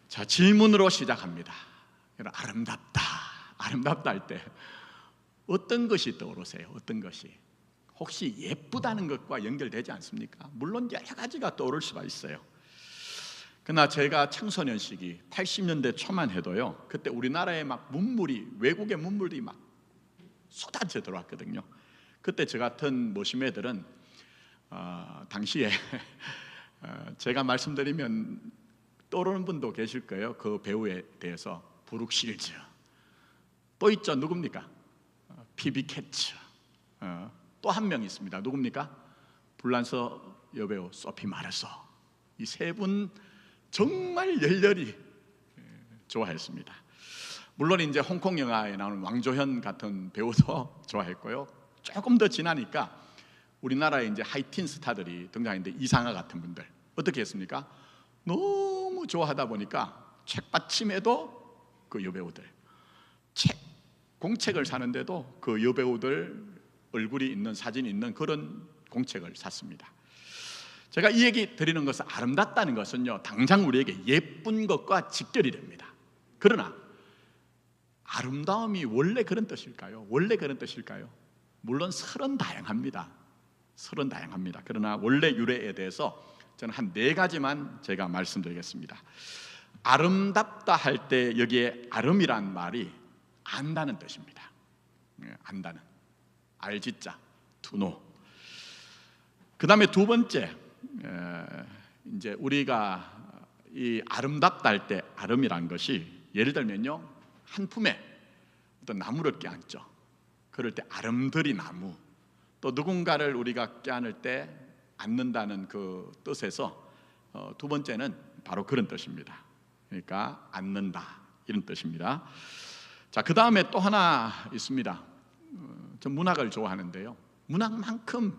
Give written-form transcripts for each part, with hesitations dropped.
자, 질문으로 시작합니다. 아름답다, 아름답다 할 때 어떤 것이 떠오르세요? 어떤 것이? 혹시 예쁘다는 것과 연결되지 않습니까? 물론 여러 가지가 떠오를 수가 있어요. 그러나 제가 청소년 시기 80년대 초만 해도요, 그때 우리나라에 막 문물이, 외국의 문물들이 막 쏟아져 들어왔거든요. 그때 저 같은 머시매들은 당시에 제가 말씀드리면 떠오르는 분도 계실 거예요. 그 배우에 대해서. 브룩 실즈, 또 있죠. 누굽니까? 피비 캐츠. 또 한 명 있습니다. 누굽니까? 불란서 여배우 소피 마르소. 이 세 분 정말 열렬히 좋아했습니다. 물론 이제 홍콩 영화에 나오는 왕조현 같은 배우도 좋아했고요. 조금 더 지나니까 우리나라에 이제 하이틴 스타들이 등장했는데, 이상하 같은 분들 어떻게 했습니까? 너무 좋아하다 보니까 책받침에도 그 여배우들, 공책을 사는데도 그 여배우들 얼굴이 있는, 사진이 있는 그런 공책을 샀습니다. 제가 이 얘기 드리는 것은, 아름답다는 것은요, 당장 우리에게 예쁜 것과 직결이 됩니다. 그러나 아름다움이 원래 그런 뜻일까요? 원래 그런 뜻일까요? 물론 설은 다양합니다. 설은 다양합니다. 그러나 원래 유래에 대해서 저는 한 4가지만 제가 말씀드리겠습니다. 아름답다 할 때 여기에 아름이란 말이 안다는 뜻입니다. 안다는, 알지자, 투노. 그 다음에 두 번째, 이제 우리가 이 아름답다 할 때 아름이란 것이, 예를 들면요, 한 품에 어떤 나무를 껴안죠. 그럴 때 아름드리 나무. 또 누군가를 우리가 껴안을 때 안는다는 그 뜻에서 두 번째는 바로 그런 뜻입니다. 그러니까 안는다, 이런 뜻입니다. 자, 그 다음에 또 하나 있습니다. 전 문학을 좋아하는데요, 문학만큼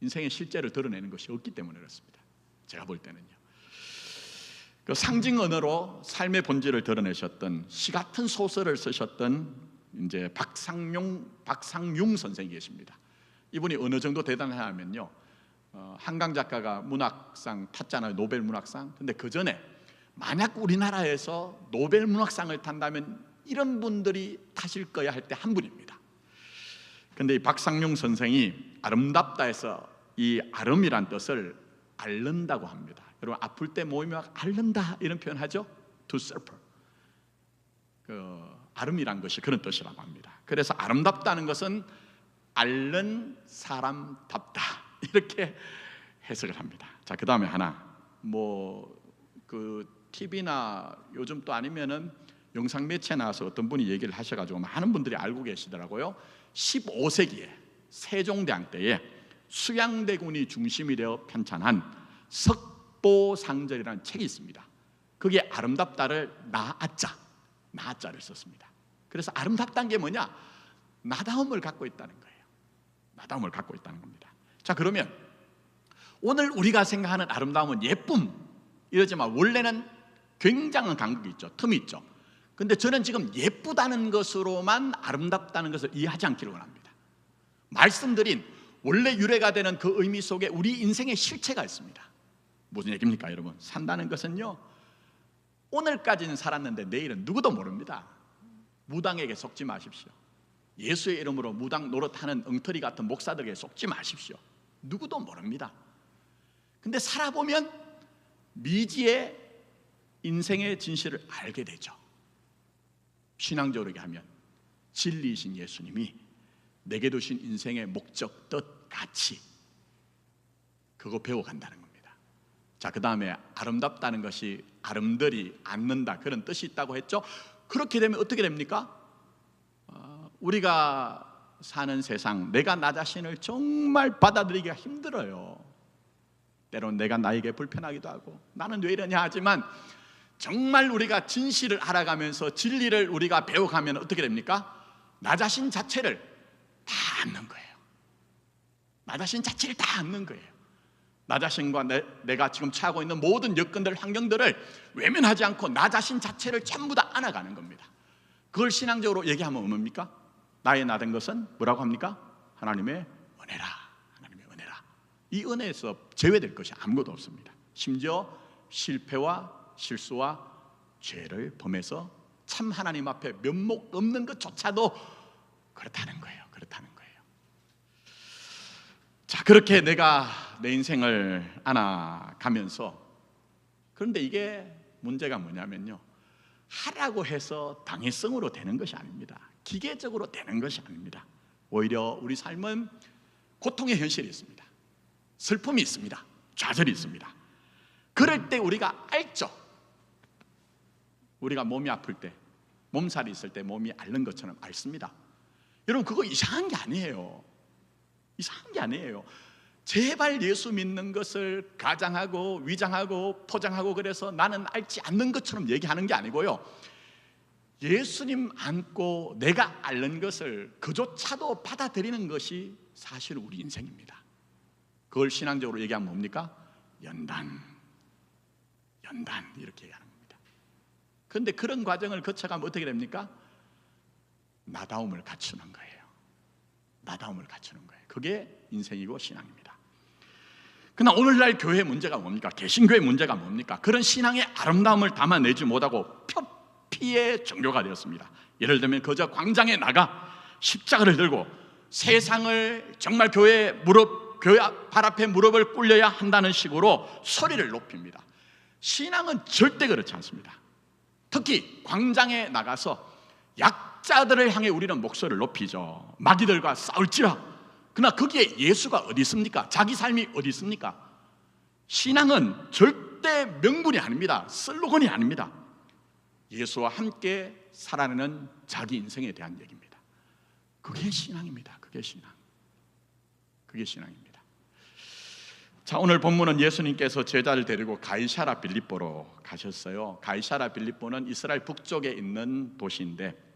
인생의 실제를 드러내는 것이 없기 때문에 그렇습니다. 제가 볼 때는요. 그 상징 언어로 삶의 본질을 드러내셨던, 시 같은 소설을 쓰셨던 이제 박상융 선생이 계십니다. 이분이 어느 정도 대단하냐면요, 한강 작가가 문학상 탔잖아요, 노벨 문학상. 근데 그 전에 만약 우리나라에서 노벨 문학상을 탄다면 이런 분들이 타실 거야 할 때 한 분입니다. 근데 이 박상융 선생이 아름답다 해서 이 아름이란 뜻을 앓는다고 합니다. 여러분, 아플 때 몸이 막 앓는다 이런 표현 하죠? To suffer. 아름이란 것이 그런 뜻이라고 합니다. 그래서 아름답다는 것은 앓는 사람답다, 이렇게 해석을 합니다. 자, 그 다음에 하나, TV나 요즘 또 아니면은 영상 매체에 나와서 어떤 분이 얘기를 하셔가지고 많은 분들이 알고 계시더라고요. 15세기에 세종대왕 때에 수양대군이 중심이 되어 편찬한 석보상절이라는 책이 있습니다. 그게 아름답다를 나자를 썼습니다. 그래서 아름답다는 게 뭐냐? 나다움을 갖고 있다는 거예요. 나다움을 갖고 있다는 겁니다. 자, 그러면 오늘 우리가 생각하는 아름다움은 예쁨 이러지만 원래는 굉장한 간극이 있죠. 틈이 있죠. 근데 저는 지금 예쁘다는 것으로만 아름답다는 것을 이해하지 않기를 원합니다. 말씀드린 원래 유래가 되는 그 의미 속에 우리 인생의 실체가 있습니다. 무슨 얘기입니까, 여러분? 산다는 것은요, 오늘까지는 살았는데 내일은 누구도 모릅니다. 무당에게 속지 마십시오. 예수의 이름으로 무당 노릇하는 엉터리 같은 목사들에게 속지 마십시오. 누구도 모릅니다. 근데 살아보면 미지의 인생의 진실을 알게 되죠. 신앙적으로 하면 진리이신 예수님이 내게 두신 인생의 목적, 뜻, 가치, 그거 배워간다는 겁니다. 자, 그 다음에 아름답다는 것이 아름드리 않는다, 그런 뜻이 있다고 했죠. 그렇게 되면 어떻게 됩니까? 우리가 사는 세상, 내가 나 자신을 정말 받아들이기가 힘들어요. 때론 내가 나에게 불편하기도 하고 나는 왜 이러냐 하지만, 정말 우리가 진실을 알아가면서 진리를 우리가 배워가면 어떻게 됩니까? 나 자신 자체를 다 안는 거예요. 나 자신 자체를 다 안는 거예요. 나 자신과 내가 지금 처하고 있는 모든 여건들, 환경들을 외면하지 않고 나 자신 자체를 전부 다 안아가는 겁니다. 그걸 신앙적으로 얘기하면 뭡니까? 나의 나 된 것은 뭐라고 합니까? 하나님의 은혜라. 하나님의 은혜라. 이 은혜에서 제외될 것이 아무것도 없습니다. 심지어 실패와 실수와 죄를 범해서 참 하나님 앞에 면목 없는 것조차도 그렇다는 거예요. 그렇다는 거예요. 자, 그렇게 내가 내 인생을 안아가면서, 그런데 이게 문제가 뭐냐면요, 하라고 해서 당위성으로 되는 것이 아닙니다. 기계적으로 되는 것이 아닙니다. 오히려 우리 삶은 고통의 현실이 있습니다. 슬픔이 있습니다. 좌절이 있습니다. 그럴 때 우리가 알죠. 우리가 몸이 아플 때, 몸살이 있을 때 몸이 앓는 것처럼 앓습니다. 여러분, 그거 이상한 게 아니에요. 이상한 게 아니에요. 제발 예수 믿는 것을 가장하고 위장하고 포장하고 그래서 나는 앓지 않는 것처럼 얘기하는 게 아니고요, 예수님 안고 내가 앓는 것을 그조차도 받아들이는 것이 사실 우리 인생입니다. 그걸 신앙적으로 얘기하면 뭡니까? 연단 이렇게 얘기하는 겁니다. 그런데 그런 과정을 거쳐가면 어떻게 됩니까? 나다움을 갖추는 거예요. 나다움을 갖추는 거예요. 그게 인생이고 신앙입니다. 그러나 오늘날 교회의 문제가 뭡니까? 개신교의 문제가 뭡니까? 그런 신앙의 아름다움을 담아내지 못하고 표피의 종교가 되었습니다. 예를 들면 그저 광장에 나가 십자가를 들고 세상을 정말 교회 발 앞에 무릎을 꿇려야 한다는 식으로 소리를 높입니다. 신앙은 절대 그렇지 않습니다. 특히 광장에 나가서 약자들을 향해 우리는 목소리를 높이죠. 마귀들과 싸울지라. 그러나 거기에 예수가 어디 있습니까? 자기 삶이 어디 있습니까? 신앙은 절대 명분이 아닙니다. 슬로건이 아닙니다. 예수와 함께 살아내는 자기 인생에 대한 얘기입니다. 그게 신앙입니다. 그게 신앙입니다. 자, 오늘 본문은 예수님께서 제자를 데리고 가이사랴 빌립보로 가셨어요. 가이사랴 빌립보는 이스라엘 북쪽에 있는 도시인데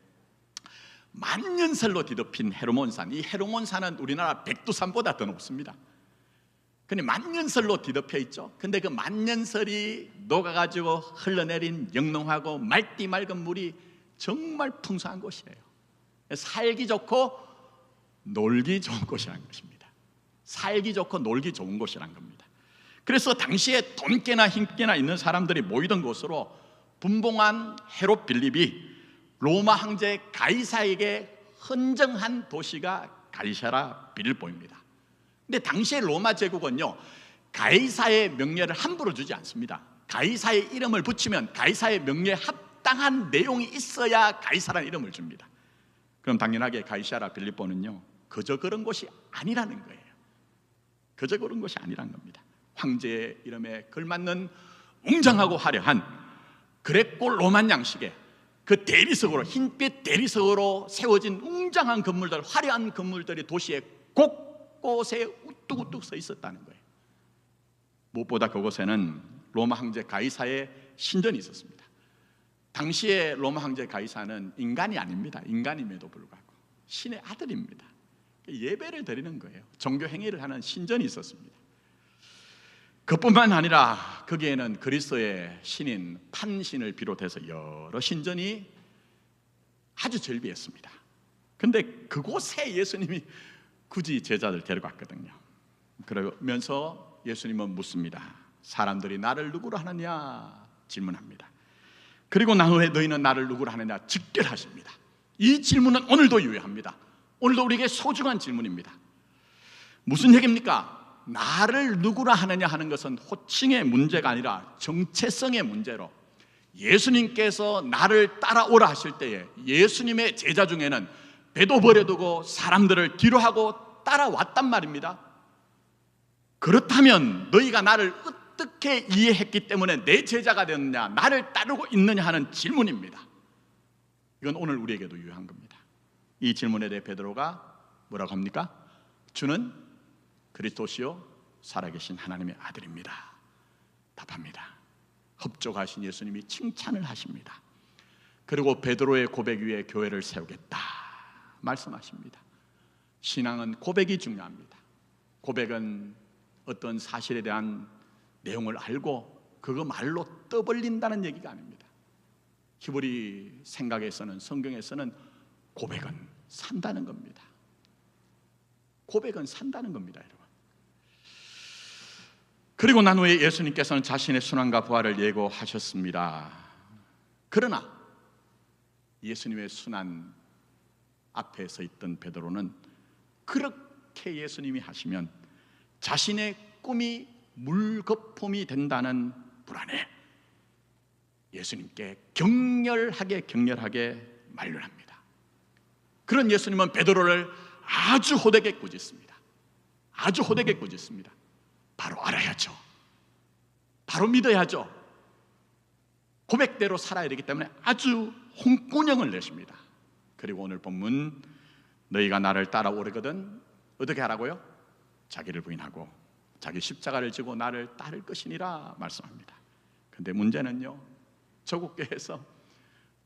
만년설로 뒤덮인 헤르몬산, 이 헤르몬산은 우리나라 백두산보다 더 높습니다. 근데 만년설로 뒤덮여 있죠. 근데 그 만년설이 녹아가지고 흘러내린 영롱하고 맑디 맑은 물이 정말 풍성한 곳이에요. 살기 좋고 놀기 좋은 곳이라는 것입니다. 살기 좋고 놀기 좋은 곳이란 겁니다. 그래서 당시에 돈깨나 힘깨나 있는 사람들이 모이던 곳으로 분봉한 헤롯 빌립이 로마 황제 가이사에게 헌정한 도시가 가이사랴 빌립보입니다. 근데 당시의 로마 제국은요, 가이사의 명예를 함부로 주지 않습니다. 가이사의 이름을 붙이면 가이사의 명예에 합당한 내용이 있어야 가이사라는 이름을 줍니다. 그럼 당연하게 가이사랴 빌립보는요, 그저 그런 곳이 아니라는 거예요. 그저 그런 것이 아니란 겁니다. 황제의 이름에 걸맞는 웅장하고 화려한 그레코 로만 양식의 그 대리석으로, 흰빛 대리석으로 세워진 웅장한 건물들, 화려한 건물들이 도시의 곳곳에 우뚝우뚝 서 있었다는 거예요. 무엇보다 그곳에는 로마 황제 가이사의 신전이 있었습니다. 당시에 로마 황제 가이사는 인간이 아닙니다. 인간임에도 불구하고 신의 아들입니다. 예배를 드리는 거예요. 종교 행위를 하는 신전이 있었습니다. 그뿐만 아니라 거기에는 그리스도의 신인 판신을 비롯해서 여러 신전이 아주 절비했습니다. 근데 그곳에 예수님이 굳이 제자들 데려갔거든요. 그러면서 예수님은 묻습니다. 사람들이 나를 누구로 하느냐 질문합니다. 그리고 나후에 너희는 나를 누구로 하느냐 직결하십니다. 이 질문은 오늘도 유효합니다. 오늘도 우리에게 소중한 질문입니다. 무슨 얘기입니까? 나를 누구라 하느냐 하는 것은 호칭의 문제가 아니라 정체성의 문제로, 예수님께서 나를 따라오라 하실 때에 예수님의 제자 중에는 배도 버려두고 사람들을 뒤로하고 따라왔단 말입니다. 그렇다면 너희가 나를 어떻게 이해했기 때문에 내 제자가 되었느냐, 나를 따르고 있느냐 하는 질문입니다. 이건 오늘 우리에게도 유효한 겁니다. 이 질문에 대해 베드로가 뭐라고 합니까? 주는 그리스도시요 살아계신 하나님의 아들입니다. 답합니다. 흡족하신 예수님이 칭찬을 하십니다. 그리고 베드로의 고백 위에 교회를 세우겠다 말씀하십니다. 신앙은 고백이 중요합니다. 고백은 어떤 사실에 대한 내용을 알고 그거 말로 떠벌린다는 얘기가 아닙니다. 히브리 생각에서는, 성경에서는 고백은 산다는 겁니다. 고백은 산다는 겁니다, 여러분. 그리고 난 후에 예수님께서는 자신의 순환과 부활을 예고하셨습니다. 그러나 예수님의 순환 앞에 서 있던 베드로는 그렇게 예수님이 하시면 자신의 꿈이 물거품이 된다는 불안에 예수님께 격렬하게 만류합니다. 그런 예수님은 베드로를 아주 호되게 꾸짖습니다. 아주 호되게 꾸짖습니다. 바로 알아야죠. 바로 믿어야죠. 고백대로 살아야 되기 때문에 아주 홍군형을 내십니다. 그리고 오늘 본문, 너희가 나를 따라오려거든 어떻게 하라고요? 자기를 부인하고 자기 십자가를 지고 나를 따를 것이니라 말씀합니다. 근데 문제는요, 저국교회에서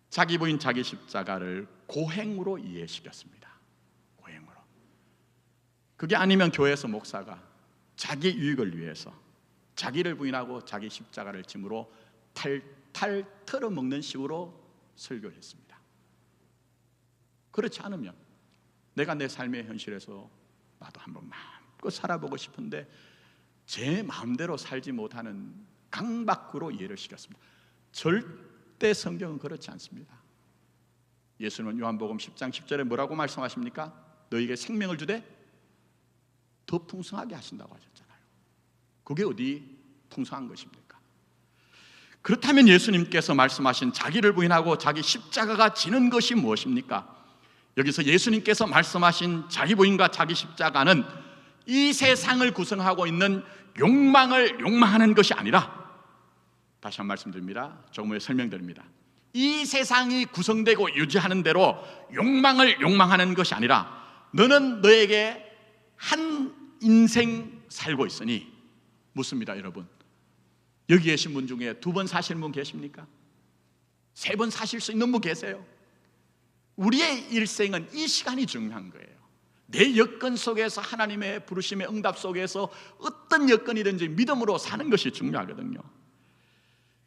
자기 부인 자기 십자가를 고행으로 이해시켰습니다. 고행으로. 그게 아니면 교회에서 목사가 자기 유익을 위해서 자기를 부인하고 자기 십자가를 짐으로 탈탈 털어먹는 식으로 설교를 했습니다. 그렇지 않으면 내가 내 삶의 현실에서 나도 한번 마음껏 살아보고 싶은데 제 마음대로 살지 못하는 강박으로 이해를 시켰습니다. 절대 성경은 그렇지 않습니다. 예수님은 요한복음 10장 10절에 뭐라고 말씀하십니까? 너희에게 생명을 주되 더 풍성하게 하신다고 하셨잖아요. 그게 어디 풍성한 것입니까? 그렇다면 예수님께서 말씀하신 자기를 부인하고 자기 십자가가 지는 것이 무엇입니까? 여기서 예수님께서 말씀하신 자기 부인과 자기 십자가는 이 세상을 구성하고 있는 욕망을 욕망하는 것이 아니라, 다시 한 번 말씀드립니다. 조금 후에 설명드립니다. 이 세상이 구성되고 유지하는 대로 욕망을 욕망하는 것이 아니라, 너는 너에게 한 인생 살고 있으니, 묻습니다 여러분, 여기 계신 분 중에 2번 사시는 분 계십니까? 3번 사실 수 있는 분 계세요? 우리의 일생은 이 시간이 중요한 거예요. 내 여건 속에서 하나님의 부르심의 응답 속에서 어떤 여건이든지 믿음으로 사는 것이 중요하거든요.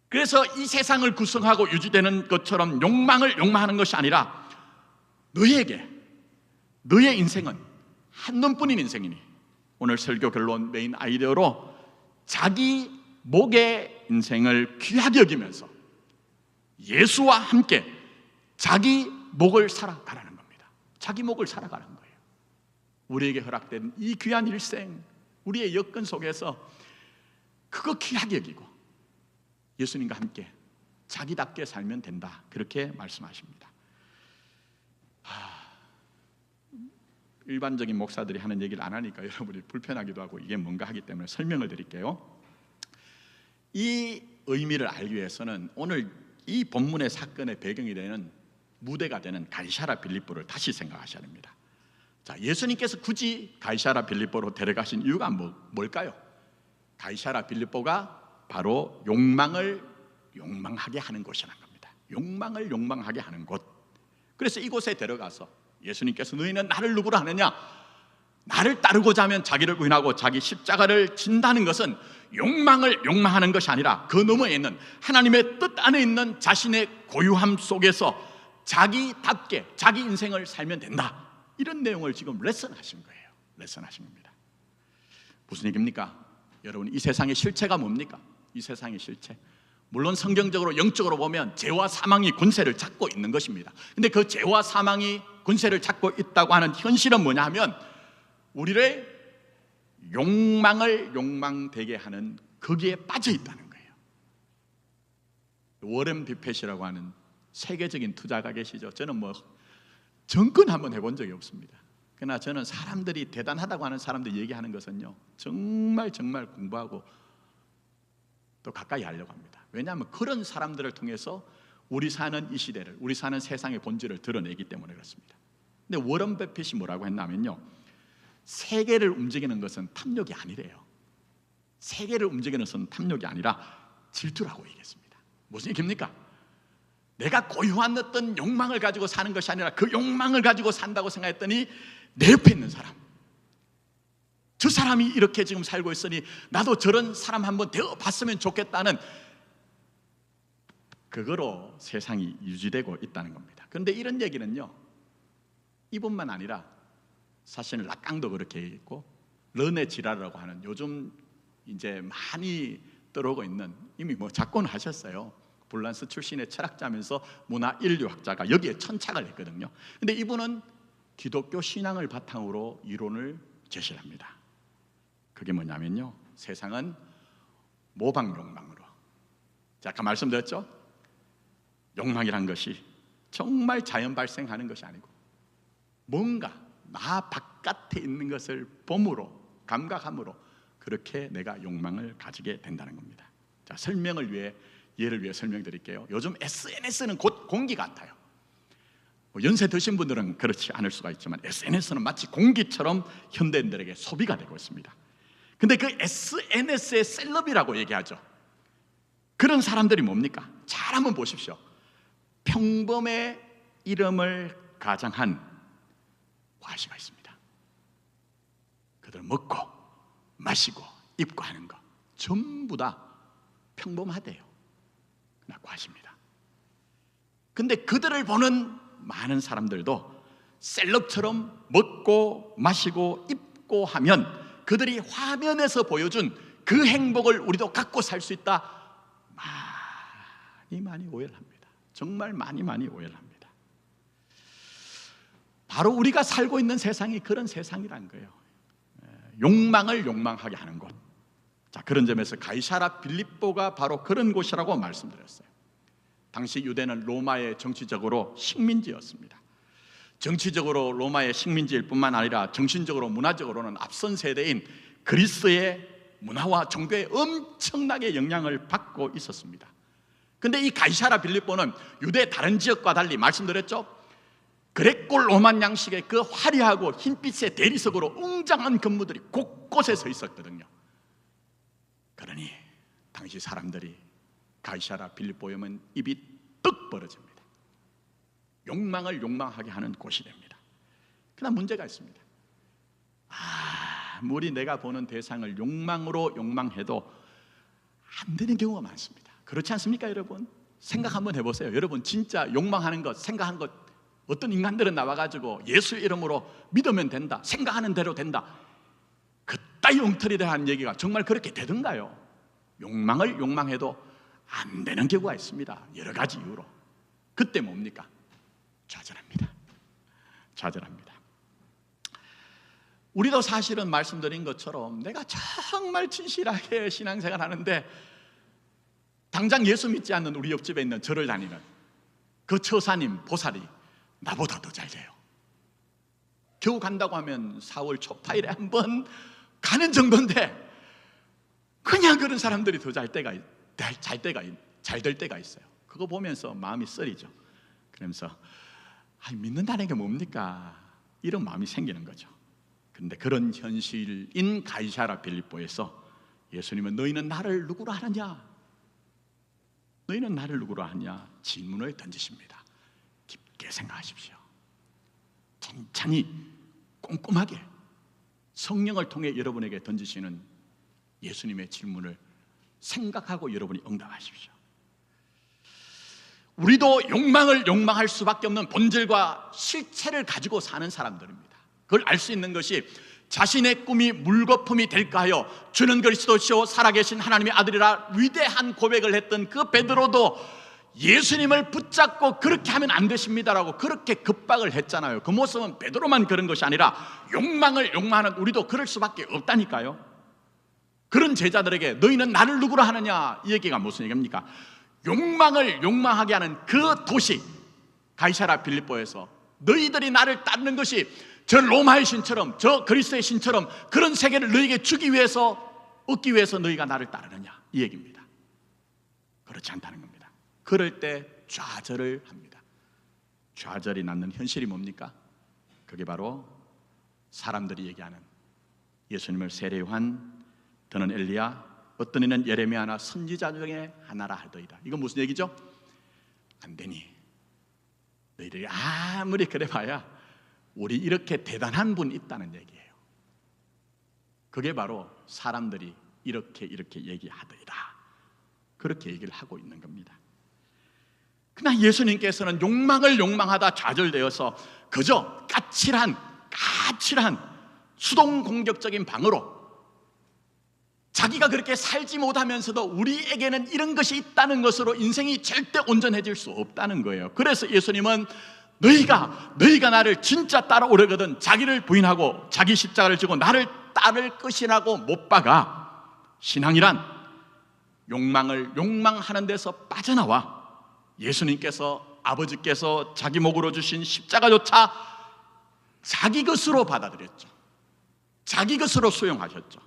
그래서 이 세상을 구성하고 유지되는 것처럼 욕망을 욕망하는 것이 아니라, 너의 인생은 한 놈뿐인 인생이니, 오늘 설교 결론 메인 아이디어로 자기 목의 인생을 귀하게 여기면서 예수와 함께 자기 목을 살아가라는 겁니다. 자기 목을 살아가는 거예요. 우리에게 허락된 이 귀한 일생, 우리의 여건 속에서 그거 귀하게 여기고 예수님과 함께 자기답게 살면 된다, 그렇게 말씀하십니다. 일반적인 목사들이 하는 얘기를 안 하니까 여러분이 불편하기도 하고 이게 뭔가 하기 때문에 설명을 드릴게요. 이 의미를 알기 위해서는 오늘 이 본문의 사건의 배경이 되는, 무대가 되는 가이사랴 빌립보를 다시 생각하셔야 됩니다. 자, 예수님께서 굳이 가이사랴 빌립보로 데려가신 이유가 뭘까요? 가이사랴 빌립보가 바로 욕망을 욕망하게 하는 곳이라는 겁니다. 욕망을 욕망하게 하는 곳. 그래서 이곳에 데려가서 예수님께서 너희는 나를 누구로 하느냐? 나를 따르고자 하면 자기를 부인하고 자기 십자가를 진다는 것은 욕망을 욕망하는 것이 아니라 그 너머에 있는 하나님의 뜻 안에 있는 자신의 고유함 속에서 자기답게 자기 인생을 살면 된다, 이런 내용을 지금 레슨하신 거예요. 레슨하신 겁니다. 무슨 얘기입니까? 여러분, 이 세상의 실체가 뭡니까? 이 세상의 실체, 물론 성경적으로 영적으로 보면 죄와 사망이 군세를 잡고 있는 것입니다. 근데 그 죄와 사망이 군세를 잡고 있다고 하는 현실은 뭐냐 하면, 우리를 욕망을 욕망되게 하는 거기에 빠져 있다는 거예요. 워렌 버핏이라고 하는 세계적인 투자가 계시죠. 저는 정권 한번 해본 적이 없습니다. 그러나 저는 사람들이 대단하다고 하는 사람들 얘기하는 것은요, 정말 공부하고 또 가까이 하려고 합니다. 왜냐하면 그런 사람들을 통해서 우리 사는 이 시대를, 우리 사는 세상의 본질을 드러내기 때문에 그렇습니다. 근데 워런 버핏이 뭐라고 했냐면요, 세계를 움직이는 것은 탐욕이 아니래요. 세계를 움직이는 것은 탐욕이 아니라 질투라고 얘기했습니다. 무슨 얘기입니까? 내가 고유한 어떤 욕망을 가지고 사는 것이 아니라 그 욕망을 가지고 산다고 생각했더니 내 옆에 있는 사람, 저 사람이 이렇게 지금 살고 있으니 나도 저런 사람 한번 되어봤으면 좋겠다는, 그거로 세상이 유지되고 있다는 겁니다. 그런데 이런 얘기는요, 이뿐만 아니라 사실 락강도 그렇게 얘기했고, 르네 지라라고 하는 요즘 이제 많이 떠오르고 있는, 이미 작고는 하셨어요, 폴란스 출신의 철학자면서 문화 인류학자가 여기에 천착을 했거든요. 근데 이분은 기독교 신앙을 바탕으로 이론을 제시합니다. 그게 뭐냐면요, 세상은 모방 욕망으로, 아까 말씀드렸죠? 욕망이란 것이 정말 자연 발생하는 것이 아니고 뭔가 나 바깥에 있는 것을 봄으로, 감각함으로 그렇게 내가 욕망을 가지게 된다는 겁니다. 자, 예를 위해 설명드릴게요. 요즘 SNS는 곧 공기 같아요. 연세 드신 분들은 그렇지 않을 수가 있지만 SNS는 마치 공기처럼 현대인들에게 소비가 되고 있습니다. 근데 그 SNS의 셀럽이라고 얘기하죠. 그런 사람들이 뭡니까? 잘 한번 보십시오. 평범의 이름을 가장한 과시가 있습니다. 그들 먹고 마시고 입고 하는 거 전부 다 평범하대요. 그러나 과시입니다. 근데 그들을 보는 많은 사람들도 셀럽처럼 먹고 마시고 입고 하면 그들이 화면에서 보여준 그 행복을 우리도 갖고 살 수 있다, 많이 오해를 합니다. 정말 많이 오해를 합니다. 바로 우리가 살고 있는 세상이 그런 세상이라는 거예요. 욕망을 욕망하게 하는 곳. 자, 그런 점에서 가이사라 빌립보가 바로 그런 곳이라고 말씀드렸어요. 당시 유대는 로마의 정치적으로 식민지였습니다. 정치적으로 로마의 식민지일 뿐만 아니라 정신적으로 문화적으로는 앞선 세대인 그리스의 문화와 종교에 엄청나게 영향을 받고 있었습니다. 근데 이 가이사라 빌립보는 유대 다른 지역과 달리 말씀드렸죠, 그레코 로만 양식의 그 화려하고 흰빛의 대리석으로 웅장한 건물들이 곳곳에 서 있었거든요. 그러니 당시 사람들이 가이사라 빌립보에 오면 입이 떡 벌어집니다. 욕망을 욕망하게 하는 곳이 됩니다. 그러나 문제가 있습니다. 아무리 내가 보는 대상을 욕망으로 욕망해도 안 되는 경우가 많습니다. 그렇지 않습니까, 여러분? 생각 한번 해보세요. 여러분 진짜 욕망하는 것, 생각하는 것, 어떤 인간들은 나와가지고 예수 이름으로 믿으면 된다, 생각하는 대로 된다, 그따위 엉터리에 대한 얘기가 정말 그렇게 되던가요? 욕망을 욕망해도 안 되는 경우가 있습니다. 여러 가지 이유로. 그때 뭡니까? 좌절합니다. 우리도 사실은 말씀드린 것처럼 내가 정말 진실하게 신앙생활 하는데 당장 예수 믿지 않는 우리 옆집에 있는 절을 다니는 그 처사님, 보살이 나보다 더 잘 돼요. 겨우 간다고 하면 4월 초파일에 한 번 가는 정도인데 그냥 그런 사람들이 더 잘 될 때가 있어요. 그거 보면서 마음이 쓰리죠. 그러면서 믿는다는 게 뭡니까? 이런 마음이 생기는 거죠. 그런데 그런 현실인 가이사라 빌립보에서 예수님은 너희는 나를 누구로 하느냐? 너희는 나를 누구로 하냐? 질문을 던지십니다. 깊게 생각하십시오. 천천히 꼼꼼하게 성령을 통해 여러분에게 던지시는 예수님의 질문을 생각하고 여러분이 응답하십시오. 우리도 욕망을 욕망할 수밖에 없는 본질과 실체를 가지고 사는 사람들입니다. 그걸 알 수 있는 것이 자신의 꿈이 물거품이 될까 하여 주는 그리스도시요 살아계신 하나님의 아들이라 위대한 고백을 했던 그 베드로도 예수님을 붙잡고 그렇게 하면 안 되십니다라고 그렇게 급박을 했잖아요. 그 모습은 베드로만 그런 것이 아니라 욕망을 욕망하는 우리도 그럴 수밖에 없다니까요. 그런 제자들에게 너희는 나를 누구로 하느냐, 이 얘기가 무슨 얘기입니까? 욕망을 욕망하게 하는 그 도시 가이사라 빌립보에서 너희들이 나를 따르는 것이 저 로마의 신처럼, 저 그리스의 신처럼 그런 세계를 너희에게 주기 위해서, 얻기 위해서 너희가 나를 따르느냐, 이 얘기입니다. 그렇지 않다는 겁니다. 그럴 때 좌절을 합니다. 좌절이 낳는 현실이 뭡니까? 그게 바로 사람들이 얘기하는 예수님을 세례 요한, 더는 엘리야, 어떤 이는 예레미야나 선지자 중에 하나라 하더이다. 이건 무슨 얘기죠? 안 되니 너희들이 아무리 그래 봐야 우리 이렇게 대단한 분 있다는 얘기예요. 그게 바로 사람들이 이렇게 얘기하더이다, 그렇게 얘기를 하고 있는 겁니다. 그러나 예수님께서는 욕망을 욕망하다 좌절되어서 그저 까칠한 수동 공격적인 방어로 자기가 그렇게 살지 못하면서도 우리에게는 이런 것이 있다는 것으로 인생이 절대 온전해질 수 없다는 거예요. 그래서 예수님은 너희가 나를 진짜 따라오려거든 자기를 부인하고 자기 십자가를 지고 나를 따를 것이라고 못 박아. 신앙이란 욕망을 욕망하는 데서 빠져나와 예수님께서, 아버지께서 자기 목으로 주신 십자가조차 자기 것으로 받아들였죠. 자기 것으로 수용하셨죠.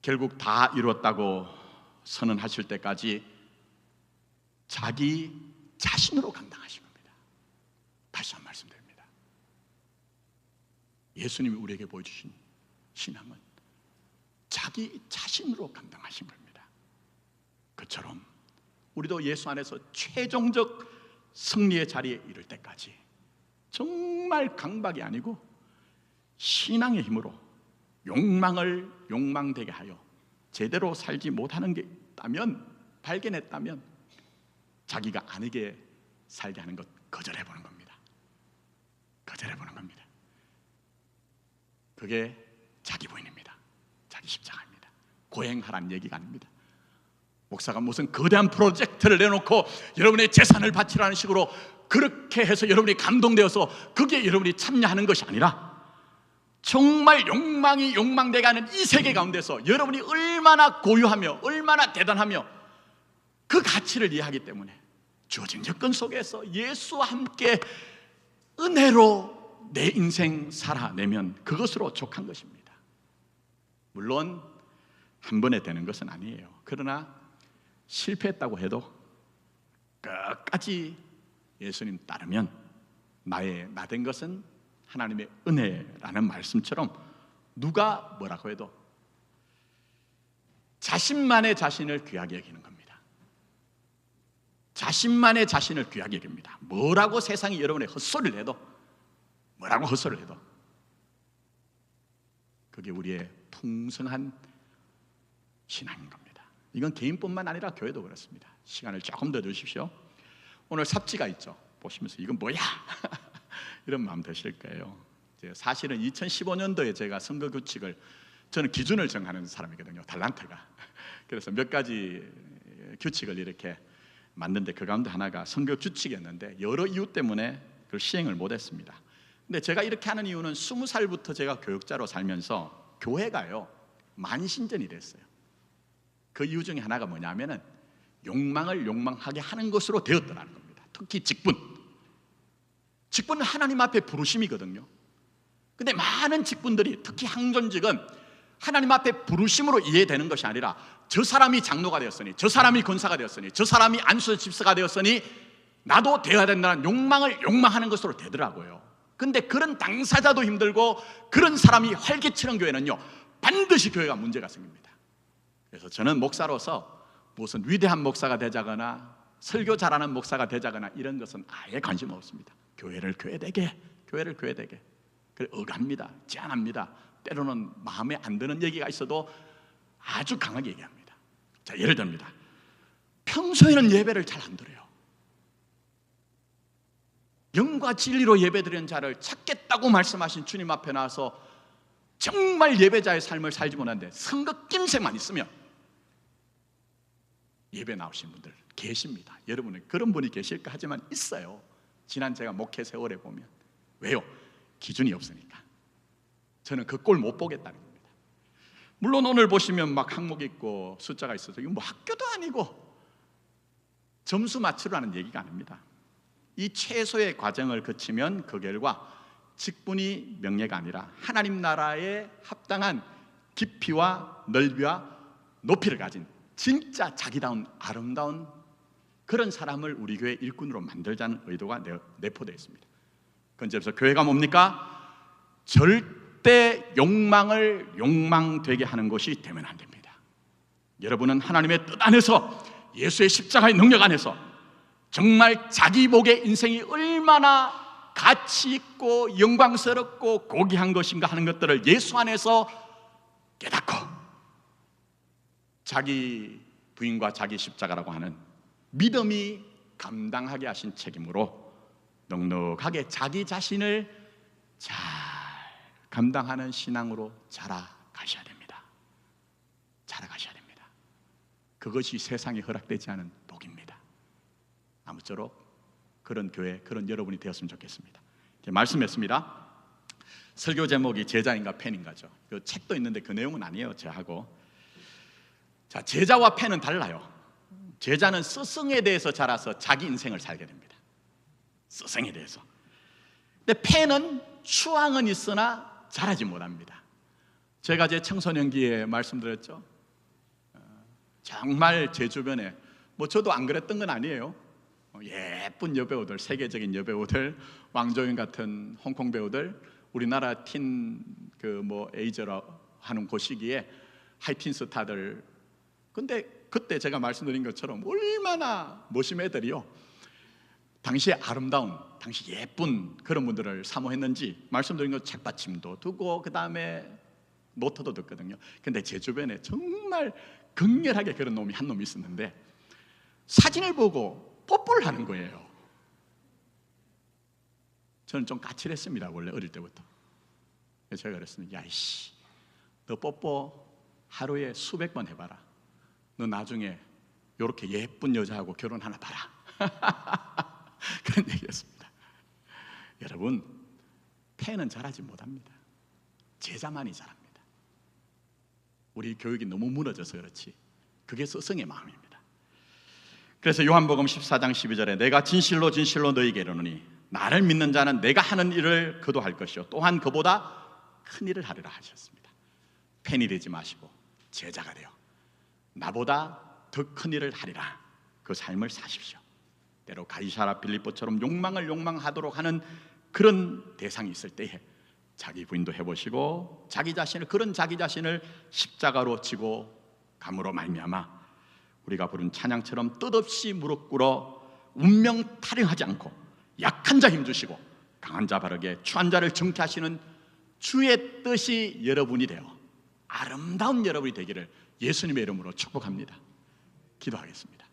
결국 다 이루었다고 선언하실 때까지 자기 자신으로 감당하신 겁니다. 다시 한 번 말씀드립니다. 예수님이 우리에게 보여주신 신앙은 자기 자신으로 감당하신 겁니다. 그처럼 우리도 예수 안에서 최종적 승리의 자리에 이를 때까지 정말 강박이 아니고 신앙의 힘으로 욕망을 욕망되게 하여 제대로 살지 못하는 게 있다면, 발견했다면 자기가 아니게 살게 하는 것 거절해보는 겁니다. 거절해보는 겁니다. 그게 자기 부인입니다. 자기 십자가입니다. 고행하라는 얘기가 아닙니다. 목사가 무슨 거대한 프로젝트를 내놓고 여러분의 재산을 바치라는 식으로 그렇게 해서 여러분이 감동되어서 거기에 여러분이 참여하는 것이 아니라 정말 욕망이 욕망되게 하는 이 세계 가운데서 여러분이 얼마나 고유하며 얼마나 대단하며 그 가치를 이해하기 때문에 주어진 여건 속에서 예수와 함께 은혜로 내 인생 살아내면 그것으로 족한 것입니다. 물론 한 번에 되는 것은 아니에요. 그러나 실패했다고 해도 끝까지 예수님 따르면 나 된 것은 하나님의 은혜라는 말씀처럼 누가 뭐라고 해도 자신만의 자신을 귀하게 여기는 겁니다. 자신만의 자신을 귀하게 여깁니다. 뭐라고 세상이 여러분의 헛소리를 해도, 뭐라고 헛소리를 해도 그게 우리의 풍성한 신앙인 겁니다. 이건 개인뿐만 아니라 교회도 그렇습니다. 시간을 조금 더 주십시오. 오늘 삽지가 있죠. 보시면서 이건 뭐야? 이런 마음 드실 거예요. 사실은 2015년도에 제가 선거 규칙을, 저는 기준을 정하는 사람이거든요. 달란트가. 그래서 몇 가지 규칙을 이렇게 만드는데 그 가운데 하나가 선거 규칙이었는데 여러 이유 때문에 그걸 시행을 못했습니다. 근데 제가 이렇게 하는 이유는 20살부터 제가 교육자로 살면서 교회가요 만신전이 됐어요. 그 이유 중에 하나가 뭐냐면은 욕망을 욕망하게 하는 것으로 되었더라는 겁니다. 특히 직분은 하나님 앞에 부르심이거든요. 근데 많은 직분들이, 특히 항존직은 하나님 앞에 부르심으로 이해되는 것이 아니라 저 사람이 장로가 되었으니, 저 사람이 권사가 되었으니, 저 사람이 안수 집사가 되었으니 나도 되어야 된다는 욕망을 욕망하는 것으로 되더라고요. 근데 그런 당사자도 힘들고 그런 사람이 활개치는 교회는요 반드시 교회가 문제가 생깁니다. 그래서 저는 목사로서 무슨 위대한 목사가 되자거나 설교 잘하는 목사가 되자거나 이런 것은 아예 관심 없습니다. 교회를 교회되게 그래 억합니다. 제안합니다. 때로는 마음에 안 드는 얘기가 있어도 아주 강하게 얘기합니다. 자, 예를 듭니다. 평소에는 예배를 잘 안 드려요. 영과 진리로 예배드리는 자를 찾겠다고 말씀하신 주님 앞에 나와서 정말 예배자의 삶을 살지 못하는데 선거 낌새만 있으면 예배 나오신 분들 계십니다. 여러분은 그런 분이 계실까 하지만 있어요. 지난 제가 목회 세월에 보면. 왜요? 기준이 없으니까. 저는 그 꼴 못 보겠다는 겁니다. 물론 오늘 보시면 막 항목 있고 숫자가 있어서 이거 뭐 학교도 아니고 점수 맞추라는 얘기가 아닙니다. 이 최소의 과정을 거치면 그 결과 직분이 명예가 아니라 하나님 나라에 합당한 깊이와 넓이와 높이를 가진 진짜 자기다운 아름다운 그런 사람을 우리 교회 일꾼으로 만들자는 의도가 내포되어 있습니다. 그래서 교회가 뭡니까? 절대 욕망을 욕망되게 하는 것이 되면 안 됩니다. 여러분은 하나님의 뜻 안에서 예수의 십자가의 능력 안에서 정말 자기 복의 인생이 얼마나 가치 있고 영광스럽고 고귀한 것인가 하는 것들을 예수 안에서 깨닫고 자기 부인과 자기 십자가라고 하는 믿음이 감당하게 하신 책임으로 넉넉하게 자기 자신을 잘 감당하는 신앙으로 자라가셔야 됩니다. 살아가셔야 됩니다. 그것이 세상에 허락되지 않은 복입니다. 아무쪼록 그런 교회, 그런 여러분이 되었으면 좋겠습니다. 말씀했습니다. 설교 제목이 제자인가 팬인가죠. 그 책도 있는데 그 내용은 아니에요, 저하고. 자, 제자와 팬은 달라요. 제자는 스승에 대해서 자라서 자기 인생을 살게 됩니다. 스승에 대해서. 근데 팬은 추앙은 있으나 자라지 못합니다. 제가 제 청소년기에 말씀드렸죠. 정말 제 주변에, 저도 안 그랬던 건 아니에요. 예쁜 여배우들, 세계적인 여배우들, 왕조연 같은 홍콩 배우들, 우리나라 에이저라 하는 그 시기에 하이틴 스타들. 근데 그때 제가 말씀드린 것처럼 얼마나 멋진 애들이요, 당시에 아름다운, 당시 예쁜 그런 분들을 사모했는지 말씀드린 것, 책받침도 두고 그 다음에 노트도 듣거든요. 근데 제 주변에 정말 극렬하게 그런 놈이 한 놈이 있었는데 사진을 보고 뽀뽀를 하는 거예요. 저는 좀 까칠했습니다, 원래 어릴 때부터. 그래서 제가 그랬습니다. 야이씨, 너 뽀뽀 하루에 수백 번 해봐라. 너 나중에 이렇게 예쁜 여자하고 결혼하나 봐라. 그런 얘기였습니다. 여러분, 팬은 잘하지 못합니다. 제자만이 잘합니다. 우리 교육이 너무 무너져서 그렇지, 그게 스승의 마음입니다. 그래서 요한복음 14장 12절에 내가 진실로 진실로 너희에게 이르노니 나를 믿는 자는 내가 하는 일을 그도 할 것이요 또한 그보다 큰 일을 하리라 하셨습니다. 팬이 되지 마시고 제자가 되어 나보다 더 큰 일을 하리라, 그 삶을 사십시오. 때로 가이사라 빌립보처럼 욕망을 욕망하도록 하는 그런 대상이 있을 때에 자기 부인도 해보시고 자기 자신을 십자가로 지고 감으로 말미암아 우리가 부른 찬양처럼 뜻없이 무릎 꿇어 운명 타령하지 않고 약한 자 힘주시고 강한 자 바르게 추한 자를 정케하시는 주의 뜻이 여러분이 되어 아름다운 여러분이 되기를 예수님의 이름으로 축복합니다. 기도하겠습니다.